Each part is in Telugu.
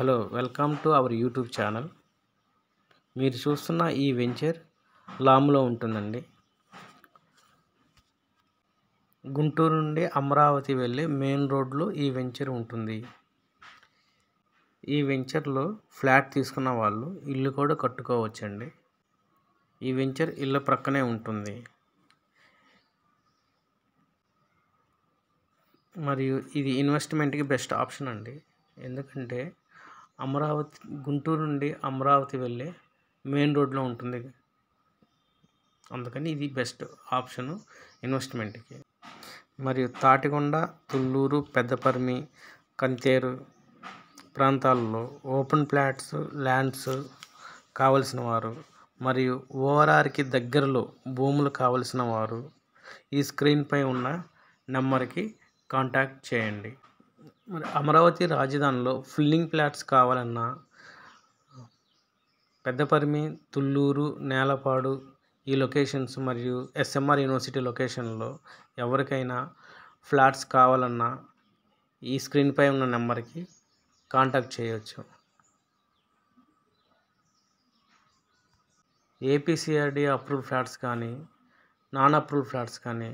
Hello welcome to our YouTube channel. మీరు చూస్తున్న ఈ వెంచర్ లాములో ఉంటుందండి. గుంటూరు నుండి అమరావతి వెళ్ళే మెయిన్ రోడ్లో ఈ వెంచర్ ఉంటుంది. ఈ వెంచర్లో ఫ్లాట్ తీసుకున్న వాళ్ళు ఇల్లు కూడా కట్టుకోవచ్చండి. ఈ వెంచర్ ఇళ్ళ ప్రక్కనే ఉంటుంది. మరియు ఇది ఇన్వెస్ట్మెంట్కి బెస్ట్ ఆప్షన్ అండి. ఎందుకంటే గుంటూరు నుండి అమరావతి వెళ్ళే మెయిన్ రోడ్లో ఉంటుంది. అందుకని ఇది బెస్ట్ ఆప్షను ఇన్వెస్ట్మెంట్కి. మరియు తాటికొండ, తుళ్ళూరు, పెద్దపర్మి, కంతేరు ప్రాంతాల్లో ఓపెన్ ప్లాట్స్, ల్యాండ్స్ కావలసిన వారు మరియు ఓఆర్ఆర్కి దగ్గరలో భూములు కావలసిన వారు ఈ స్క్రీన్పై ఉన్న నెంబర్కి కాంటాక్ట్ చేయండి. మరి అమరావతి రాజధానిలో ఫిల్లింగ్ ప్లాట్స్ కావాలన్నా పెద్దపర్మి, తుళ్ళూరు, నేలపాడు ఈ లొకేషన్స్ మరియు ఎస్ఎంఆర్ యూనివర్సిటీ లొకేషన్లో ఎవరికైనా ఫ్లాట్స్ కావాలన్నా ఈ స్క్రీన్పై ఉన్న నెంబర్కి కాంటాక్ట్ చేయవచ్చు. ఏపీసీఆర్డీ అప్రూవ్డ్ ఫ్లాట్స్ కానీ నాన్ అప్రూవ్డ్ ఫ్లాట్స్ కానీ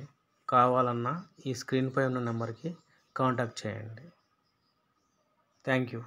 కావాలన్నా ఈ స్క్రీన్పై ఉన్న నెంబర్కి కాంటాక్ట్ చేయండి. Thank you.